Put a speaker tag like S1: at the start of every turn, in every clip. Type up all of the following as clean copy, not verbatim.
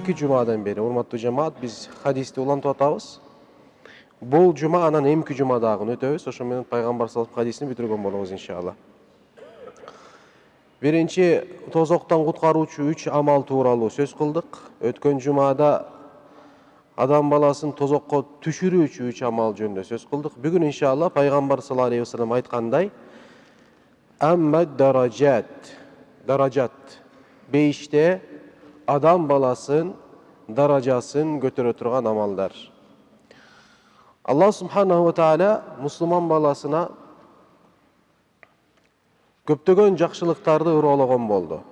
S1: 2 жумадан бeri урматтуу жамаат биз хадисти улантып атабыз. Бул жума анан эмки жумадагын өтөбүз. Ошо менен пайгамбар саллаллаху алейхи хадисин бүтүргөн болобуз иншалла. Биринчи тозоктон куткаруучу 3 амал тууралуу сөз кылдык. Өткөн жумада адам баласын тозокко түшүрүүчү 3 амал жөнүндө сөз кылдык. Бүгүн иншалла пайгамбар саллаллаху алейхи вассалам айткандай аммад даражат бейиште адам баласын даражасын көтөрө турган амалдар. Аллах субханаху ва тааля мусулман баласына көптөгөн жакшылыктарды ыргоологон болду.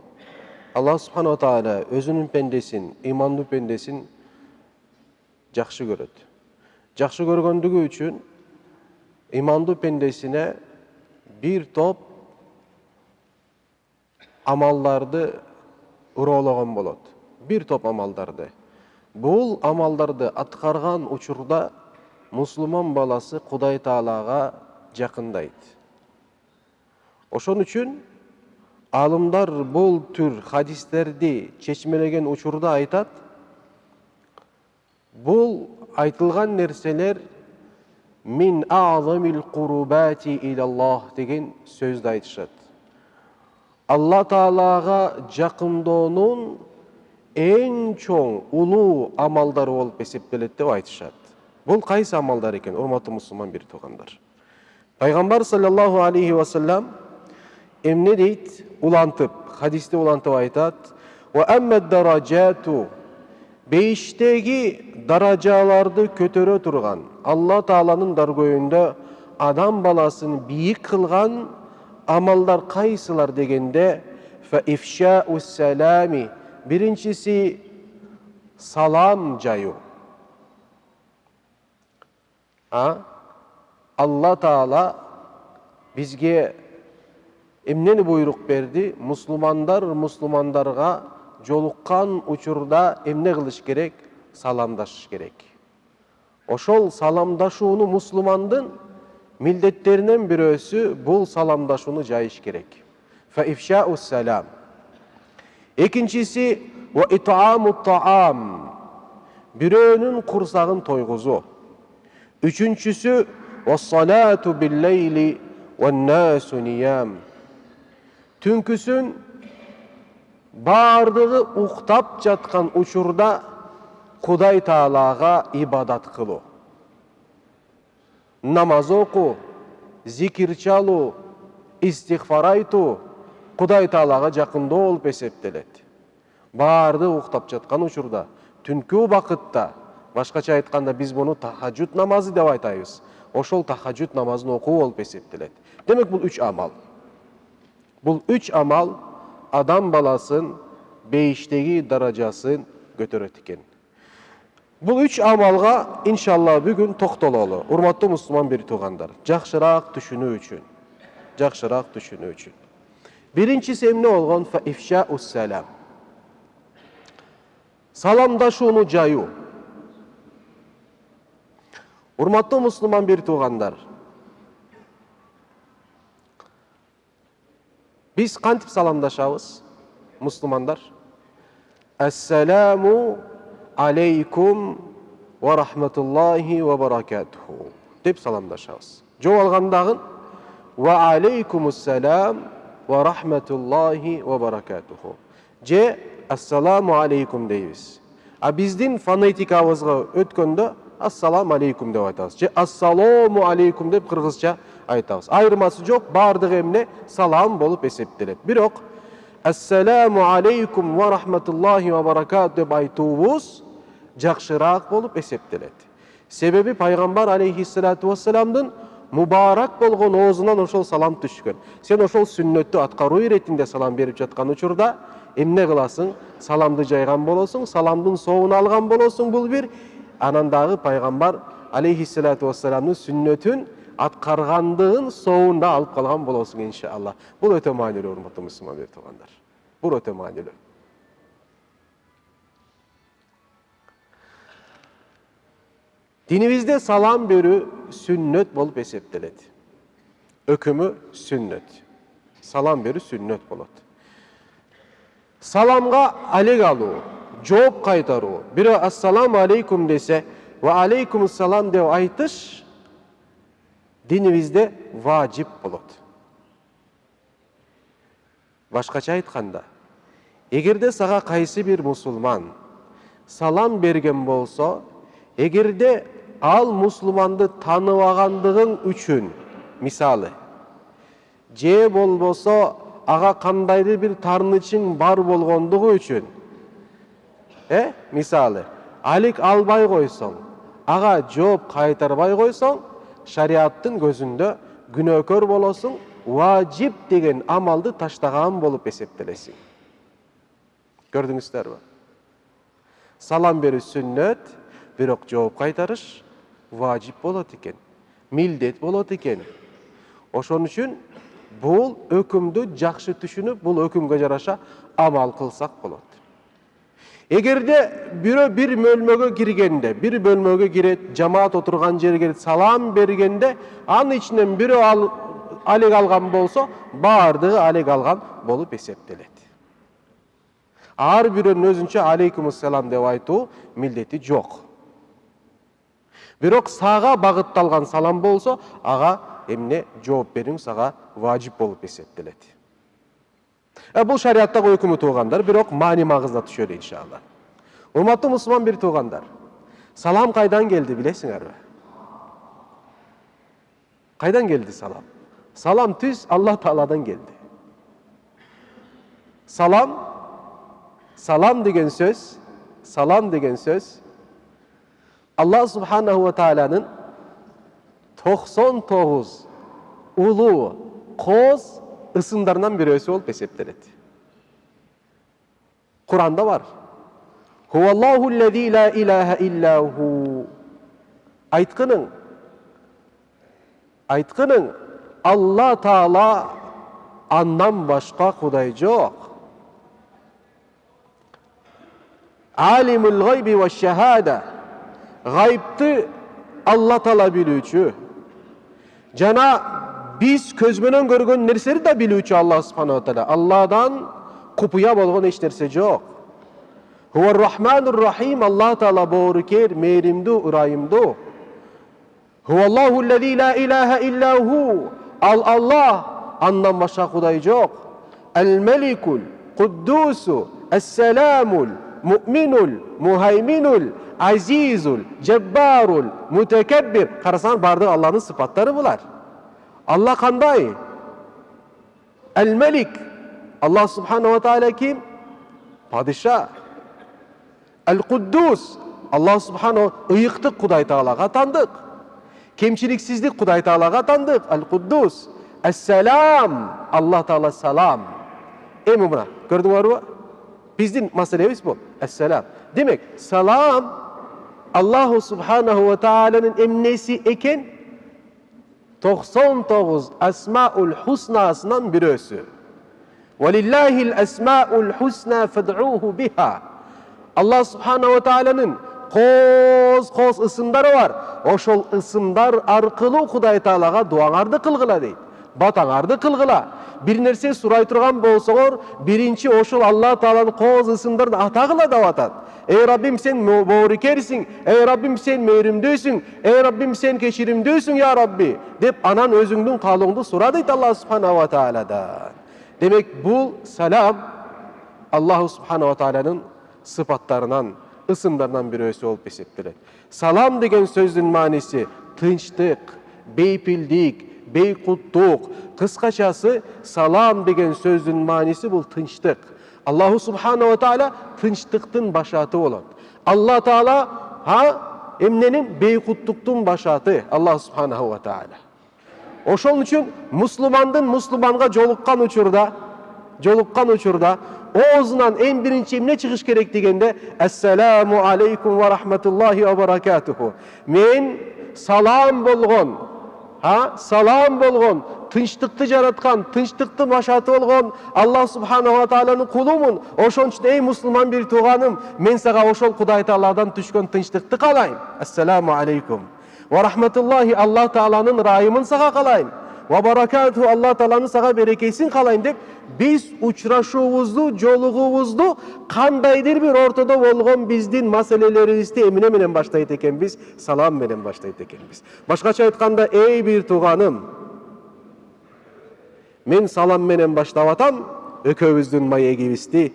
S1: Аллах субханаху ва тааля өзүнүн пендесин, имандуу пендесин жакшы көрөт. Жакшы көргөндүгү үчүн имандуу пендесине бир топ амалдарды ыргоологон болот. Бир топ амалдарды. Бул амалдарды аткарган учурда мусулман баласы Кудай Таалага жакындайт. Ошон үчүн алымдар бул түр хадистерди чечмелеген учурда айтат, бул айтылган нерселер мин аъзамил курубати илаллах деген сөздү айтышат. Алла Таалага жакындоонун эң чоң улуу амалдары болуп эсептелет деп айтышат. Бул кайсы амалдар экен, урматтуу мусулман бир туугандар? Пайгамбар саллаллаху алейхи вассалам эмне дейт? Улантып, хадисте улантып айтат: "Ва аммад даражату" бейиштеги даражаларды көтөрө турган, Алла Тааланын даргөйүндө адам баласын бийик кылган амалдар кайсылар дегенде фа ифшаус салами биринчиси салам жаю. Алла Таала бизге эмнени буйрук берди? Мусулмандар мусулмандарга жолуккан учурда эмне кылыш керек? Саламдашыш керек. Ошол саламдашууну мусулмандын милдеттеринен бирөөсү бул саламдашууну жайыш керек. Фа ифшаус салам. Экинчиси ва ит'амут таам. Бирөөнүн курсагын тойгузуу. Үчүнчүсү вассалату биллейли ван-насу нiyam. Түнкүсүн бардыгы уктап жаткан учурда Кудай Таалага ибадат кылуу. Намаз окуу, зикир чалуу, истигфар айтуу Кудай Таалага жакындоо болуп эсептелет. Бардыгы уктап жаткан учурда, түнкү убакытта, башкача айтканда биз муну тахаджуд намазы деп айтабыз. Ошол тахаджуд намазын окуу болуп эсептелет. Демек бул 3 амал. Бул 3 амал адам баласын бейиштеги даражасын көтөрөт экен. Бул 3 амалга иншалла бүгүн токтололу. Урматтуу мусулман бир туугандар, жакшыраак түшүнүү үчүн. Биринчиси эмне болгон? Фа ифшаус салам. Саламдашууну жайуу. Урматтуу мусулман бир туугандар, биз кантип саламдашабыз, мусулмандар? Ассаламу алейкум ва рахматуллахи ва баракатуху деп саламдашабыз. Жооп алгандагы ва алейкумуссалам ва рахматуллахи ва баракатуху. Же ассаламу алейкум дейбиз. А биздин фонетикабызга өткөндө ассаламу алейкум деп айтабыз. Же ассаламу алейкум деп кыргызча айтабыз. Айырмасы жок, бардыгы эмне? Салам болуп эсептелет. Бирок ассаламу алейкум ва рахматуллахи ва баракат деп айтуубуз жакшыраак болуп эсептелет. Себеби пайгамбар алейхиссалату вассаламдын мубарак болгон оозунан ошол салам түшкөн. Сен ошол сүннөттү аткаруу иретинде салам берип жаткан учурда эмне кыласың? Саламды жайган болосуң, саламдын соогун алган болосуң. Бул бир. Анан дагы пайгамбар алейхиссалату вассаламдын сүннөтүн аткаргандыгын соогун да алып калган болосуң иншалла. Бул өтө маанилүү, урматтуу мусулман бир туугандар. Бул өтө маанилүү. Dinimizde salam berүү sünnet bolup eseptelet. Ökümü sünnet. Salam berүү sünnet bolot. Salamga alek alуу, жооп кайтаруу, бирөө ассаламу алейкум десе, ва алейкумуссалам деп айтыш динибизде важип болот. Башкача айтканда, эгерде сага кайсы бир мусулман салам берген болсо, эгерде ал мусулманды тааныбагандыгың үчүн, мисалы, же болбосо ага кандайдыр бир таарынычың бар болгондугу үчүн, мисалы, алик албай койсоң, ага жооп кайтарбай койсоң, шариаттын көзүндө күнөөкөр болосуң, важип деген амалды таштаган болуп эсептелесиң. Көрдүңүздөрбү? Салам берүү сүннөт, бирок жооп кайтарыш важип болот экен, милдет болот экен. Ошон үчүн бул өкүмдү жакшы түшүнүп, бул өкүмгө жараша амал кылсак болот. Эгерде бирөө бир бөлмөгө киргенде, бир бөлмөгө кирет, жамаат отурган жерге салам бергенде, анын ичинен бирөө алек алган болсо, баардыгы алек алган болуп эсептелет. Ар бирөөнүн өзүнчө алейкумуссалам деп айтуу милдети жок. Бирок сага багытталган салам болсо, ага эмне жооп берүүң сага важип болуп эсептелет. Бул шариаттагы өкүмү туугандар, бирок маани магызда түшөлү иншалла. Урматтуу мусулман бир туугандар, салам кайдан келди билесиңерби? Кайдан келди салам? Салам түз Аллах Тааладан келди. Салам деген сөз Аллах Субханаху ва Тааланын 99 улуу кооз ысымдарынан бирөөсү болуп эсептелет. Куранда бар. Хуаллаху лази ла илаха иллаху. Айткының Алла Таала андан башка Кудай жок. Алимул гайби ва шахада. Гайбты Алла Таала билүүчү. Жана биз көз менен көргөн нерсени да билүүчү Аллах Субханаху ва Таала. Алладан купуя болгон эч нерсе жок. Хуар Рахманур Рахим. Аллах Таала боорукер, мээримдүү, ырайымдуу. Хуаллаху лази ла илаха иллаху. Аллах, андан башка Кудай жок. Ал-Маликул, Куддусу, Ас-Саламул, Муъминул, Мухайминул, Азизул, Жаббарул, Мутакаббир. Карасаң бардыгы Аллахтын сыпаттары булар. Аллах кандай? Ал-Малик. Аллах Субханаху ва Таала ким? Падиша. Ал-Куддус. Аллах Субханаху ыйыктык Кудай Таалага тандык. Кемчиликсиздик Кудай Таалага тандык. Ал-Куддус. Ас-Салам. Аллах Таала салам. Эми мына, көрдүңөрбү? Биздин маселебиз бул. Ас-Салам. Демек, салам Аллаху Субханаху ва Тааланын эмнеси экен? 99 Асмаул Хуснасынан бирөөсү. Валиллахил асмаул хусна фад'ууху биха. Аллах Субханаху ва Тааланын коз ысымдары бар. Ошол ысымдар аркылуу Кудай Таалага дуаңарды кылгыла дейт. Батаңарды кылгыла. Бир нерсе сурай турган болсоңор, биринчи ошол Аллах Тааланын коз ысымдарын атагыла деп атат. Эй Раббим, сен боорукерсиң, эй Раббим, сен мээримдүүсүң, эй Раббим, сен кечиримдүүсүң я Рабби деп анан өзүңдүн каалооңду сура дейт Аллах Субханаху ва Тааладан. Демек бул салам Аллах Субханаху ва Тааланын сыпаттарынан, ысымдарынан бирөөсү болуп эсептелет. Салам деген сөздүн мааниси тынчтык, бейпилдик, бейкуттук. Кыскачасы салам деген сөздүн мааниси бул тынчтык. Аллаху Субханаху ва Таала тынчтыктын башаты болот. Алла Таала эмненин? Бейкуттуктун башаты. Аллах Субханаху ва Таала. Ошол үчүн мусулмандын мусулманга жолуккан учурда оозунан эң биринчи эмне чыгыш керек дегенде ассаламу алейкум ва рахматуллахи ва баракатуху. Мен салам болгон, тынчтыкты жараткан, тынчтыкты башаты болгон Аллах Субханаху ва Тааланын кулумун. Ошон үчүн эй мусулман бир тууганым, мен сага ошол Кудай Тааладан түшкөн тынчтыкты каалайм. Ассаламу алейкум ва рахматуллахи. Аллах Тааланын ырайымын сага каалайм. ва баракатуху, Алла Тааланын сага берекесин каалайм деп, биз учурашуубузду, жолугуубузду кандайдыр бир ортодо болгон биздин маселелерибизди эмне менен баштайт экенбиз? Салам менен баштайт экенбиз. Башкача айтканда, эй бир тууганым, мен салам менен баштап атам экөөбүздүн маегибизди.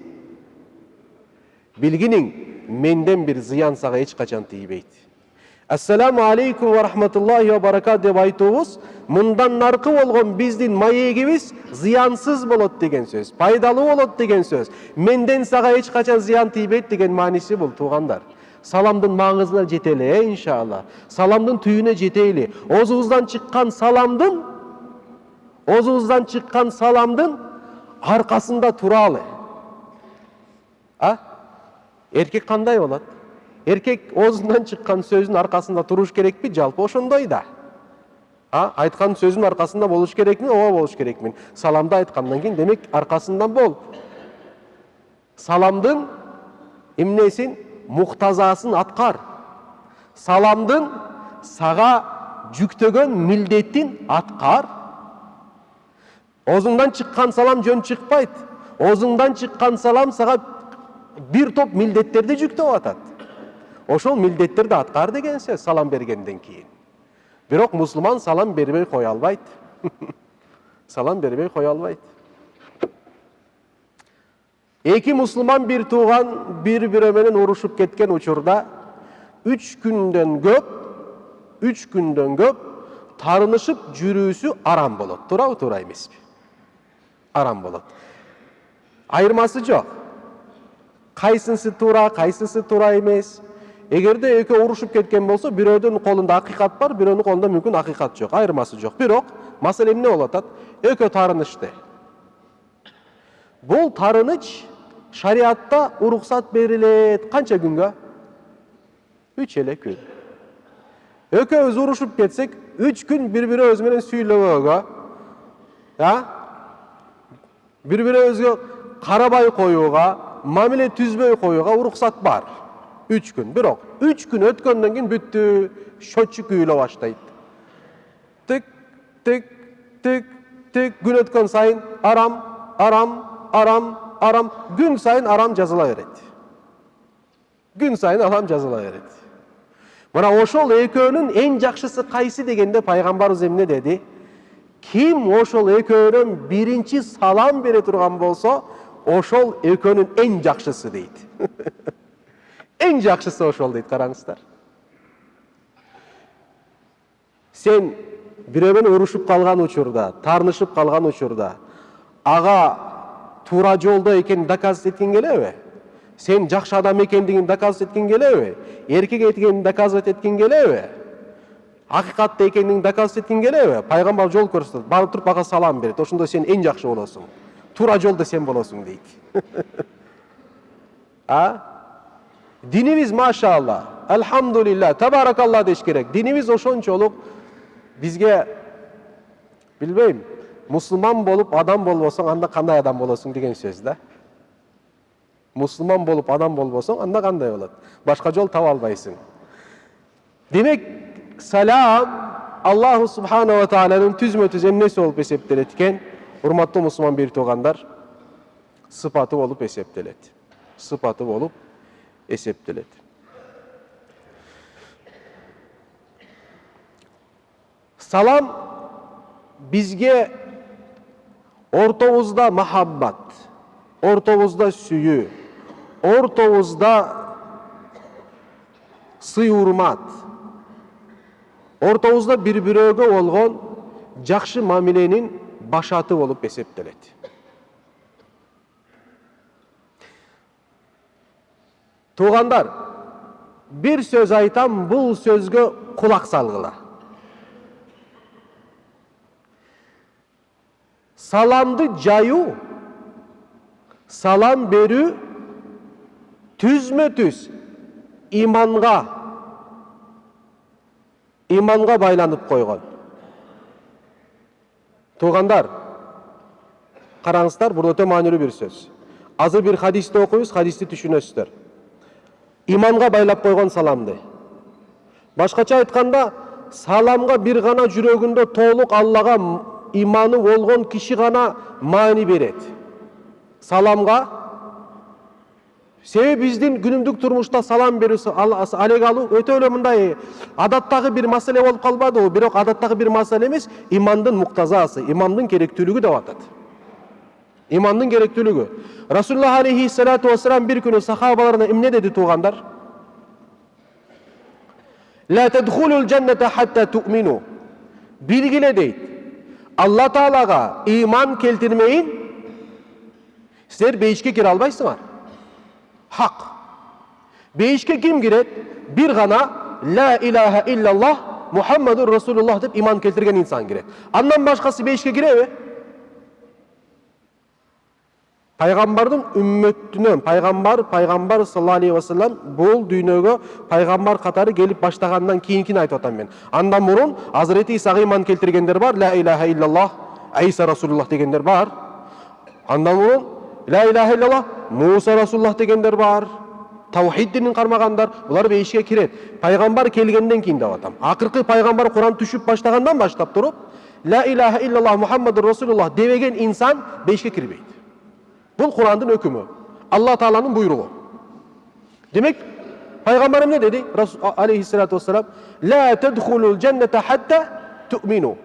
S1: Билгиниң, менден бир зыян сага эч качан тийбейт. Ассаламу алейкум ва рахматуллахи ва баракат деп айтуубуз мындан наркы болгон биздин маегибиз зыянсыз болот деген сөз, пайдалуу болот деген сөз. Менден сага эч качан зыян тийбейт деген мааниси бул, туугандар. Саламдын маңызына жетели, иншалла. Саламдын түйүнө жетели. Өзүбүздөн чыккан саламдын аркасында туралы. Эркек кандай болот? Эркек оозундан чыккан сөзүн аркасында туруш керекпи? Жалпы ошондой да. Айткан сөзүн аркасында болуш керекми? Ооба болуш керекмин. Саламды айткандан кийин демек аркасынан бол. Саламдын эмнесин, муктазасын аткар. Саламдын сага жүктөгөн милдетин аткар. Оозуңдан чыккан салам жөн чыкпайт. Оозуңдан чыккан салам сага бир топ милдеттерди жүктөп атат. Ошол милдеттерди аткар деген сөз салам бергенден кийин. Бирок мусулман салам бербей кое албайт. Салам бербей кое албайт. Эки мусулман бир тууган бири-бири менен урушуп кеткен учурда 3 күндөн көп тарынышып жүрүүсү арам болот. Туурабы, туура эмеспи? Арам болот. Айырмасы жок. Кайсысы туура, кайсысы туура эмес. Эгерде экөө урушуп кеткен болсо, бирөөдүн колунда акыйкат бар, бирөөнүн колунда мүмкүн акыйкат жок. Айырмасы жок. Бирок маселе эмне болуп атат? Экөө тарынышты. Бул тарыныч шариатта уруксат берилет. Канча күнгө? 3 эле күн. Экөөбүз урушуп кетсек, 3 күн бири-бирибиз менен сүйлөбөгө, бири-бирибизге карабай коюуга, мамиле түзбөй коюуга уруксат бар. 3 күн. Бирок 3 күн өткөндөн кийин бүттү, счетчик күйүлө баштайт. Тик, тик, тик, тик, күн өткөн сайын арам, күн сайын арам жазыла берет. Күн сайын арам жазыла берет. Мына ошол экөөнүн эң жакшысы кайсы дегенде пайгамбарыбыз эмне деди? Ким ошол экөөнүн биринчи салам бере турган болсо, ошол экөөнүн эң жакшысы дейт. Эң жакшысы ошол дейт, караңыздар. Сен бирөө менен урушуп калган учурда, тарнышып калган учурда, ага туура жолдо экенин доказать эткиң келеби? Сен жакшы адам экендигин доказать эткиң келеби? Эркек экенин доказать эткиң келеби? Акыйкатта экенин доказать эткиң келеби? Пайгамбар жол көрсөтөт, барып туруп ага салам берет. Ошондо сен эң жакшы болосуң. Туура жолдо сен болосуң дейт. Динибиз машалла, алхамдулилла, табаракалла деш керек. Динибиз ошончолук бизге, билбейм, мусулман болуп адам болбосоң, анда кандай адам болосуң деген сөз да. Мусулман болуп адам болбосоң, анда кандай болот? Башка жол таба албайсың. Демек, салам Аллаху субхана ва тааланын түзмө-түз эмнеси болуп эсептелет экен? Урматтуу мусулман бир туугандар, сыпаты болуп эсептелет. Сыпаты болуп эсептелет. Салам бизге ортобузда махаббат, ортобузда сүйүү, ортобузда сый урмат, ортобузда бири-бирөөгө болгон жакшы мамиленин башаты болуп эсептелет. Туугандар, бир сөз айтам, бул сөзгө кулак салгыла. Саламды жайуу, салам берүү түзмө-түз иманга байланып койгон. Туугандар, караңыздар, бул өтө маанилүү бир сөз. Азыр бир хадисти окуйбуз, хадисти түшүнөсүздөр. Иманга байлап койгон саламды. Башкача айтканда, саламга бир гана жүрөгүндө толук Аллага иманы болгон киши гана маани берет саламга. Себеби биздин күнүмдүк турмушта салам берүү, алек алуу өтө эле мындай адаттагы бир маселе болуп калбадыбы? Бирок адаттагы бир маселе эмес, имандын муктазасы, имандын керектүүлүгү деп атат. Имандын керектүүлүгү. Расулуллах алейхиссалату вассалам бир күнү сахабаларына эмне деди туугандар? Ла тадхулул джанната хатта ту'мину. Билгиле дейт. Алла Таалага иман келтирмейин силер бейишке кире албайсыңар. Hak. Beyişke kim girer? Bir gana La ilahe illallah Muhammedur Resulullah deyip iman keltirgen insan girer. Andan başkası beyişke girer mi? Paygambardın ümmetine, Peygamber sallallahu aleyhi ve sellem bol dünyaya Peygamber katarı gelip başlagandan keyinkini aytып атам мен. Andan burun Hazreti İsa'ga iman keltirgenler var. La ilahe illallah İsa Resulullah degenler var. Andan burun La ilahe illallah Musa Rasulullah degenler var. Tavhid dinini karmaganlar. Bular beyişke kiret. Peygamber kelgenden keyin деп атам. Akırkı Peygamber Kur'an düşüp başlagandan başlap durup La ilahe illallah Muhammedur Resulullah devegen insan beyişke kirmeydi. Bu Kur'an'ın hükmü. Allah Teala'nın buyruğu. Demek Peygamberim ne dedi? Aleyhissalatu vesselam La tedhulul cennete hatta tu'minu.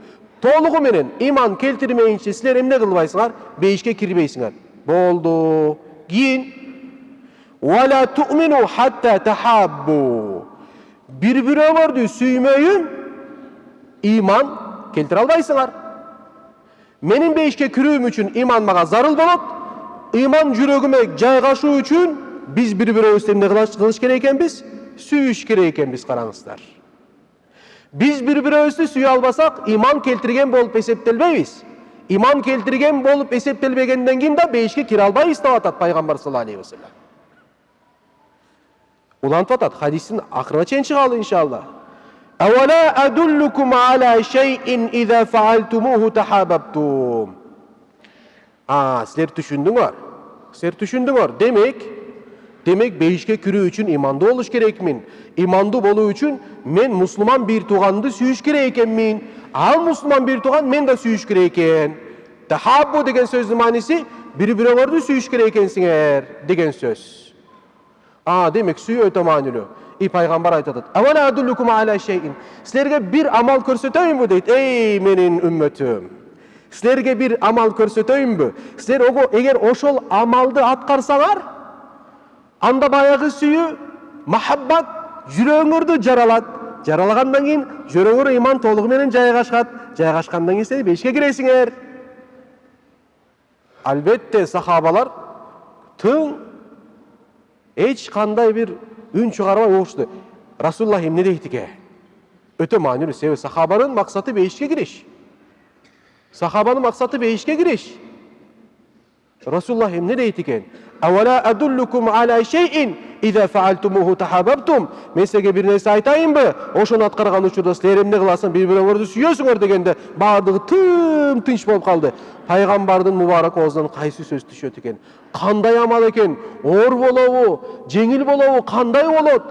S1: Toğluğu menen iman keltirmeyince sizler emne kılbaysınlar? Beyişke kirmeysinler. Boldu. Giyin. Ve la tu'minu hatta tahabbu. Birbirine vardı süymeyin iman keltir albaysınlar. Menin beyişke kürüğüm için iman mağa zarıl bolup iman yüreğime jaygaşуу üçün biz bir-biribizden emne kılış kerek ekenbiz? Süyüş kerek ekenbiz karаңыздар. Biz bir-biribizди süye albasak iman keltirgen bolup eseptelbeybiz. İman keltirgen bolup eseptelbegenden keyin da beyişke kire albayбыз деп атат Пайгамбар саллаллаху алейхи ва саллям. Улантып атат, хадистин акырына чейин чыгалы иншалла. Авала адуллукум ала шейин иза фаалтумуху тахаббтум. Sizler düşündüңөр. Sizler düşündüңөр. Demek beyişke kürü üçün imandı oluş gerekmin. İmandı boluu üçün men Müslüman bir tuğandı süyüş gerekmin. Al Müslüman bir tuğan men de süyüş gereken. Tahabbu degen sözdün manisi bir-birine vardı süyüş gerekensinger degen söz. Demek süyü öte manilü. Peygamber aytadı. Avana adullukum ala şeyin. Sizlerge bir amal körseteyim mi deyit. Ey menin ümmetim. Sizlerge bir amal körseteyim mi? Sizler eğer oşol amaldı atkarsalar anda bayağı süyü mahabbat yüreğіңirdi jaralat. Jaralagandan keyin yüreğіңir iman toluğu menen jaygaşat. Jaygaşkandan keyin sizler beyişke kiresiңер. Albatta sahabalar tың hiç kanday bir ün çıkarmay oğuştu. Rasulullah emne deydi eke? Öte manilü sebebi sahabanın maksatı beyişke giriş. Sahabanın maksatı beyişke giriş. Rasulullah emne deydi eken? Evvela adullukum ala şeyin iza faaltumuhu tahabbtum. Men sizge bir nerse aytayım mı? Oşonu atkargan uçurda sizler emne kılasın bir-birine süyösüңөр degende bardыгы tınç bolup kaldı. Paygambardın mübarek ağzından kaysı söz düşüyor eken? Kanday amal eken? Or bolobu, jеңил bolobu, kanday bolot?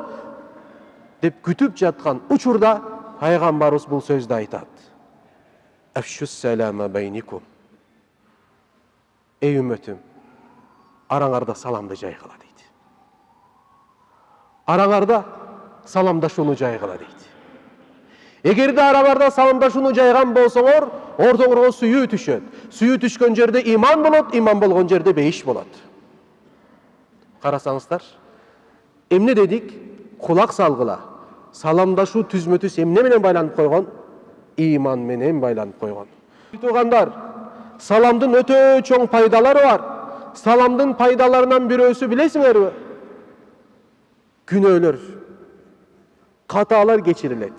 S1: Dep kütüp jatkan uçurda Paygambarыбыз bu sözde aytat. Afşus selama beynikum. Ey ümmetim, arаңарда salamды жайгыла deydi. Arаңарда salamdaşууну жайгыla deydi. Эгерде араңарда salamdaşууну жайган болсоңор, ортоңорго сүйүү түшөт. Сүйүү түшкөн жерде иман болот, иман болгон жерде бейиш болот. Карасаңыздар, эмне дедик? Кулак салгыла. Salamdaşуу түзмө-түз эмне менен байланып койгон? İman менен байланып койгон. Туугандар, salamдын өтө чоң пайдалары бар. Salamdın paydalarından birisi bilesiңер mi? Günöөлөр, hatalar geçirilet.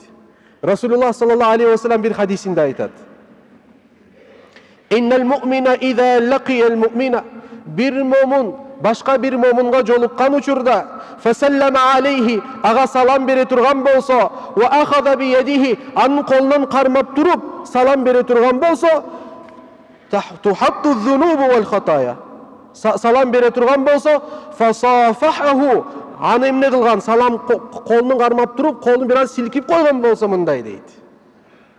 S1: Resulullah sallallahu aleyhi ve sellem bir hadisinde aytat. İnnel mu'mine izâ laqiyel mu'mine. Bir mumun başka bir mumunga jolukkan uçurda feselleme aleyhi aga salam bere turgan bolsa ve ahaza bi yedihi anın kolundan karmap durup salam bere turgan bolsa tuhattu zunubu vel hataya. Salam bere turgan bolsa fasafahahu аны эмне кылган салам колунун кармап туруп колун бир аз силкип койгон болсо мындай дейт.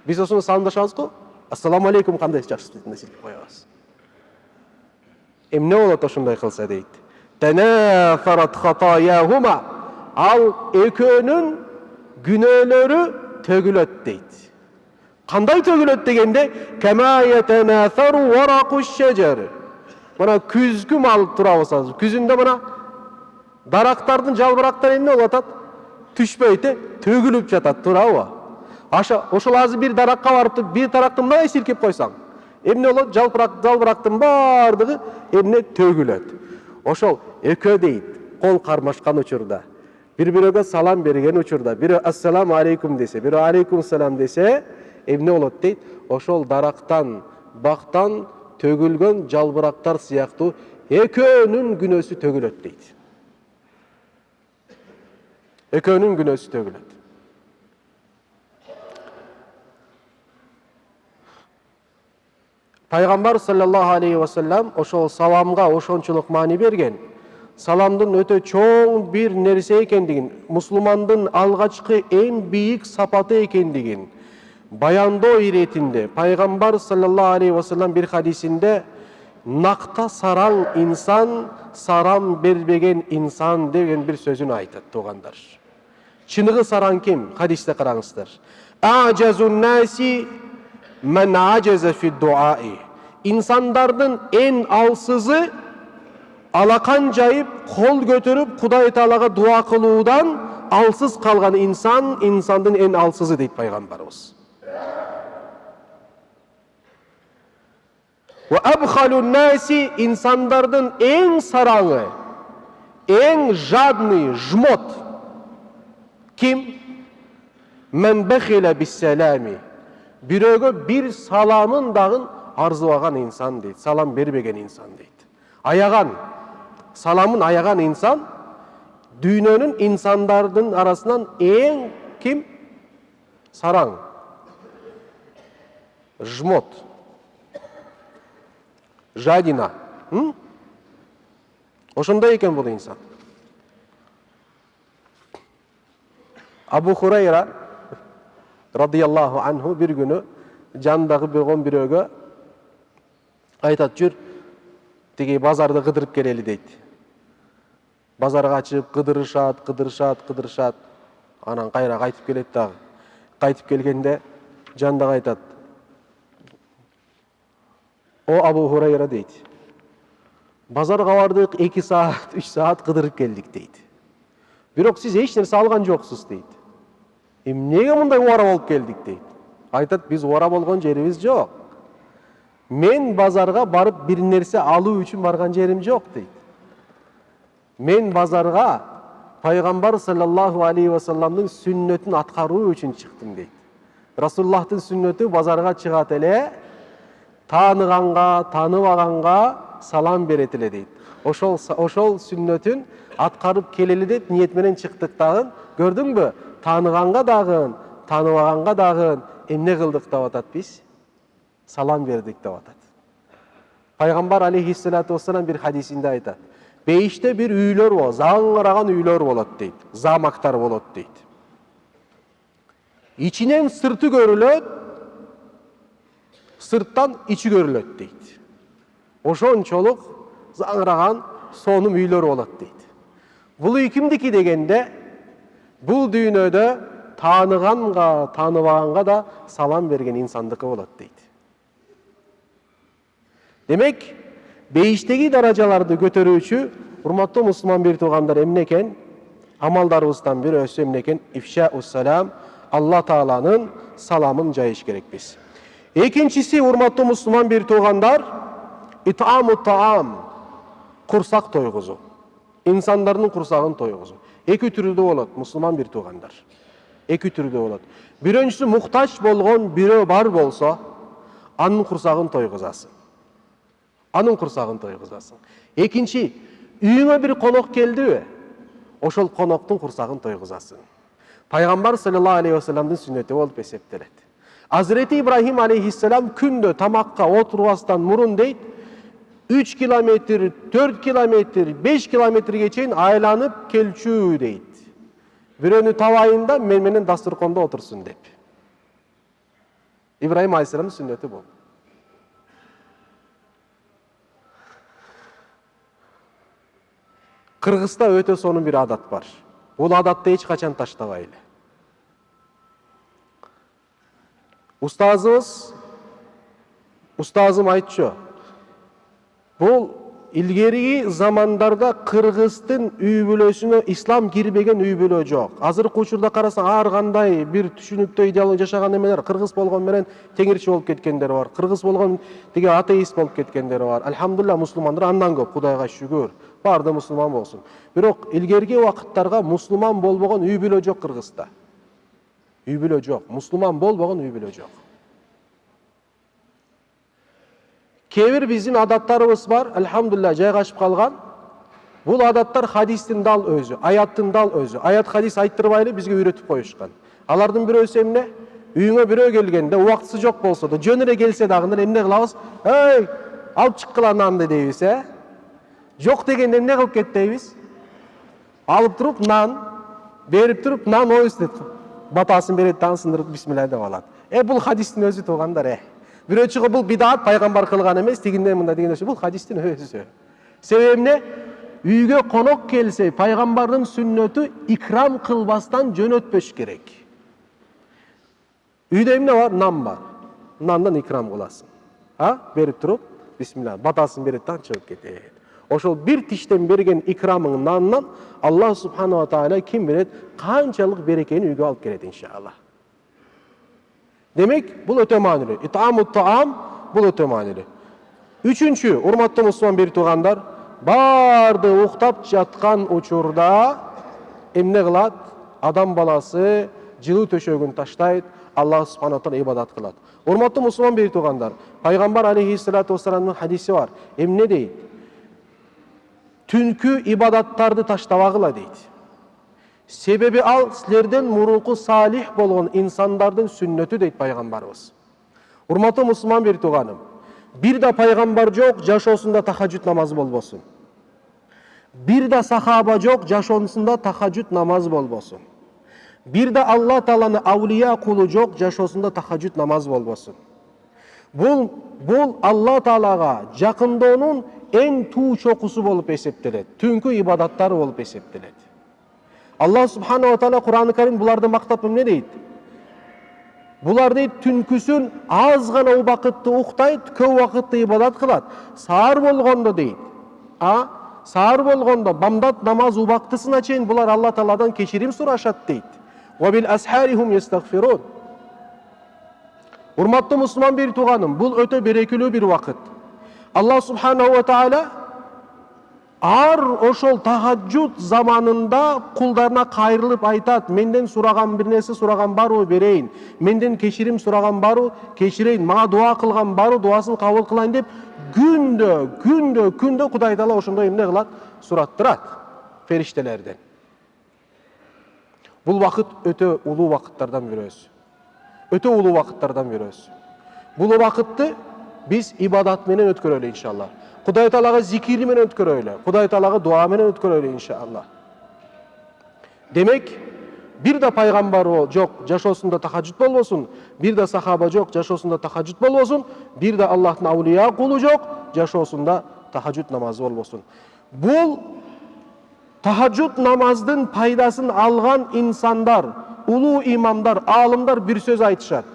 S1: Биз осуну саламдашабызбы? Ассаламу алейкум кандай жакшы дейтин силкип коебуз. Эмне болот ошондой кылса дейт. Танафарат хатаяхума. Ал экөөнүн күнөөлөрү төгүлөт дейт. Кандай төгүлөт дегенде, кама ятанафару варакуш шажар. Мына күзгү алып турабыз. Күзүндө мына дарактардын жалбырактары эмне болуп атат? Түшпөйт, төгүлүп жатат, туурабы? Ошол азыр бир даракка барып, бир таракты мындай силкип койсоң, эмне болот? Жалбырактын баардыгы эмне төгүлөт. Ошол экөө дейт, кол кармашкан учурда, бири-бирөөгө салам берген учурда, бирөө ассаламу алейкум десе, бирөө алейкум салам десе, эмне болот дейт? Ошол дарактан, бактан төгүлгөн жалбырактар сыяктуу экөөнүн күнөөсү төгүлөт дейт. Экөөнүн күнөөсү төгүлөт. Пайгамбар саллаллаху алейхи ва саллям ошол саламга ошончолук маани берген. Саламдын өтө чоң бир нерсе экендигин, мусулмандын алгачкы эң бийик сапаты экендигин баяндоо иретинде Пайгамбар саллаллаху алейхи ва саллям бир хадисинде накта сараң инсан, сарам бербеген инсан деген бир сөзүн айтат, туугандар. Чыныгы сараң ким? Хадисте караңыздар. Ажазун наси мен ажаза фи дуаи. Инсандардын эң алсызы алакан жайып, кол көтөрүп, Кудай Таалага дуа кылуудан алсыз калган инсан, инсандын эң алсызы дейт пайгамбарыбыз. Ва абхалун наси, инсандардын эң сараңы, эң жадный, жмот ким? Мен бахила биссалами. Бирөөгө бир саламын дагы арзыбаган инсан дейт, салам бербеген инсан дейт. Аяган, саламын аяган инсан дүйнөнүн инсандардын арасынан эң ким? Сараң, жмот, жадина. Ошондой экен бул инсан. Абу Хурайра радияллаху анху бир күнү жандагы болгон бирөөгө айтат, жүр тиги базарды кыдырып келели дейт. Базарга чыгып кыдырышат. Анан кайра кайтып келет дагы. Кайтып келгенде жандагы айтат: "О Абу Хурайра" дейт. "Базарга бардык 2 саат, 3 саат кыдырып келдик" дейт. "Бирок сиз эч нерсе алган жоксуз" дейт. "Эмнеге мындай убара болуп келдик" дейт. Айтат: "Биз убара болгон жерибиз жок. Мен базарга барып бир нерсе алуу үчүн барган жерим жок" дейт. "Мен базарга Пайгамбар саллаллаху алейхи ва салламдын сүннөтүн аткаруу үчүн чыктым" дейт. Расулуллахтын сүннөтү базарга чыгат эле, тааныганга, тааныбаганга салам берет эле дейт. Ошол сүннөтүн аткарып келели деп ниет менен чыктык дагы. Көрдүңбү? Тааныганга дагы, тааныбаганга дагы эмне кылдык деп атат биз? Салам бердик деп атат. Пайгамбар алейхиссалату вассалам бир хадисинде айтат: "Бейиште бир үйлөр болот, заңыраган үйлөр болот" дейт. Замактар болот дейт. Ичинен сырты көрүлөт, сырттан ичи көрүлөт дейт. Ошончолук заңыраган сонум үйлөр болот дейт. Бул кимдики дегенде, бул дүйнөдө тааныганга, тааныбаганга да салам берген инсандыкы болот дейт. Демек, бейиштеги даражаларды көтөрүүчү урматтуу мусулман бир туугандар эмне экен? Амалдарыбыздан бирөөсү эмне экен? Ифшаус салам, Алла Тааланын саламын жайыш керекпиз. Экинчиси, урматтуу мусулман бир туугандар, итаму таам, курсак тойгузуу. Инсандардын курсагын тойгузуу. Эки түрдүү болот, мусулман бир туугандар. Эки түрдүү болот. Биринчиси, муктаж болгон бирөө бар болсо, анын курсагын тойгузасың. Экинчи, үйүңө бир конок келдиби? Ошол коноктун курсагын тойгузасың. Пайгамбар саллаллаху алейхи ва салламдын сүннөтү болуп эсептелет. Азирети Ибрахим алейхиссалам күндө тамакка отурбастан мурун дейт, 3 километр, 4 километр, 5 километрге чейин айланып келчү дейт. Бирөөнү табайын да мен менен дастуркондо отурсун деп. İbrahim Aleyhisselam'ın sünneti bu. Kırgız'da öte sonun bir adat var. Bu adatты hiç kaçan taştabaylı. Ustazım aytчу. Bu ilgeri zamanlarda Kırgızdın үй бүлөсүнө İslam girбеген үй бүлө жок. Азыркы учурда карасаң ар кандай bir түшүнүктө идеология жашаган эмелер кыргыз болгон менен теңирчи болуп кеткендер бар. Кыргыз болгон тиги атеист болуп кеткендер бар. Альхамдулилlah мусулмандар андан көп, Кудайга шүгүр. Барды мусулман болсун. Бирок илгерки убакыттарга мусулман болбогон үй бүлө жок Кыргызда. Үй бүлө жок. Мусулман болбогон үй бүлө жок. Кебир биздин адаттарыбыз бар, альхамдулилlah жайгашып калган. Бул адаттар хадистин дал өзү, аяттын дал өзү. Аят хадис айттырбайлы бизге үйрөтүп коюшкан. Алардын бирөөсү эмне? Үйүңө бирөө келгенде убактысы жок болсо да, жөн эле келсе дагы эмне кылабыз? Эй, алып чыккыла нанды дейбиз, Жок дегенде эмне кылып кет дейбиз? Алып туруп нан, берип туруп нан ойбуз деп батасын берет, дагы сындырып бисмилла деп алат. Бул хадистин өзү туугандар, Бирөө чыгып бул бидат пайгамбар кылган эмес, тигинден мында дегендер. Бул хадистин өзү. Себеби эмне? Үйгө конок келсе, пайгамбардын сүннөтү икрам кылбастан жөнөтпөш керек. Үйдө эмне бар? Нан бар. Нандан икрам кыласың. Берип туруп, бисмилла, батасын берет, дагы чыгып кетет. Ошол бир тиштен берген икрамың наннан Аллах субханала тааля ким билет канчалык берекени үйгө алып келет иншалла. Демек, бул өтө маанилүү. Итамут таам бул өтө маанилүү. Үчүнчү, урматтуу мусулман бери туугандар, барды уктап жаткан учурда эмне кылат? Адам баласы жылуу төшөгүн таштайт, Аллах субханала тааля ибадат кылат. Урматтуу мусулман бери туугандар, пайгамбар алейхиссалату вассаламдын хадиси бар. Эмне дейт? Түнкү ибадаттарды таштабагыла дейт. Себеби ал силерден мурунку салих болгон инсандардын сүннөтү дейт пайгамбарыбыз. Урматтуу мусулман бери тууганым, бир да пайгамбар жок, жашоосунда тахажжуд намазы болбосун. Бир да сахаба жок, жашоосунда тахажжуд намазы болбосун. Бир да Алла Тааланын аулия кулу жок, жашоосунда тахажжуд намазы болбосун. Бул Алла Таалага жакындоонун эң туу чокусу болуп эсептелет. Түнкү ибадаттары болуп эсептелет. Аллах субханала тааля Кур'ан-ы Карим буларды мактап эмне дейт? Булар дейт түнкүсүн аз гана убакытты уктайт, көп убакытты ибадат кылат. Саар болгондо дейт. Саар болгондо бамдат намаз убактысына чейин булар Алла Тааладан кечирим сурашат дейт. Ва бил асхарихум ястагфирун. Урматтуу мусулман бери тууганым, бул өтө берекелүү бир убакыт. Аллах субханала ва тааля ар ошол тахажжуд заманында кулдарына кайрылып айтат: менден сураган бир нерсе сураган барбы, берейин. Менден кечирим сураган барбы, кечирейин. Мага дуа кылган барбы, дуасын кабыл кылайын деп күндө Кудай Таала ошондой эмне кылат? Сураттырат фериштелерден. Бул вакыт өтө улуу вакыттардан бирөөсү. Өтө улуу вакыттардан бирөөсү. Бул вакытты биз ибадат менен өткөрөлү иншалла. Кудай Таалага зикири менен өткөрөлү. Кудай Таалага дуа менен өткөрөлү иншалла. Демек, бир да пайгамбар жок, жашоосунда тахажжуд болбосун, бир да сахаба жок, жашоосунда тахажжуд болбосун, бир да Аллахтын аулия кулу жок, жашоосунда тахажжуд намазы болбосун. Бул тахажжуд намаздын пайдасын алган инсандар, улуу имамдар, аалымдар бир сөз айтышат.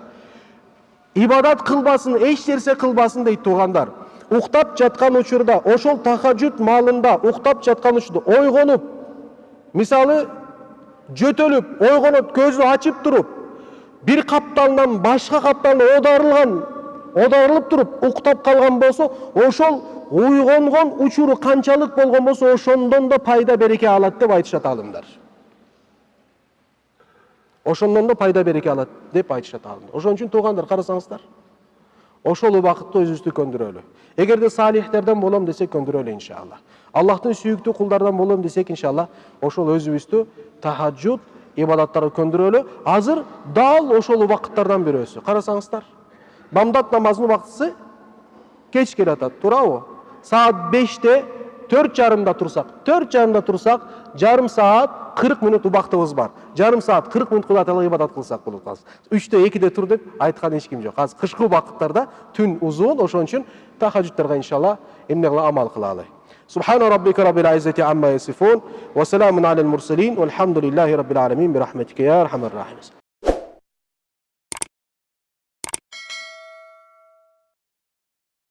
S1: Ибадат кылбасын, эч нерсе кылбасын дейт туугандар. Уктап жаткан учурда, ошол тахажжуд маалында уктап жаткан учурда ойгонуп, мисалы жөтөлүп, ойгонуп, көзүн ачып туруп, бир капталдан башка капталына оодарылып туруп уктап калган болсо, ошол ойгонгон учуру канчалык болгон болсо, ошондон да пайда береке алат деп айтышат алымдар. Ошондон да пайда береке алат деп айтышат алымдар. Ошон үчүн туугандар, карасаңыздар, ошол убакытты өзүбүздү көндүрөлү. Эгерде салихтерден болом десек көндүрөлү иншалла. Аллахтын сүйүктүү кулдардан болом десек иншалла, ошол өзүбүздү тахажжуд ибадаттары көндүрөлү. Азыр дал ошол убакыттардан бирөөсү. Карасаңыздар, бамдат намазынын убактысы кеч келатат, туурабы? Саат 5-те 4:30 турсак, жарым саат 40 мүнөт убактыбыз бар. Жарым саат 40 мүнөт Кулай Таалага ибадат кылсак болот. 3-тө 2-де тур деп айткан эч ким жок. Азыр кышкы убакыттарда түн узун, ошон үчүн тахажжудтарга иншалла эмне кыла амал кылалы. سبحان ربك رب العزة عما يصفون وسلام على المرسلين والحمد لله رب العالمين برحمتك يا أرحم الراحمين.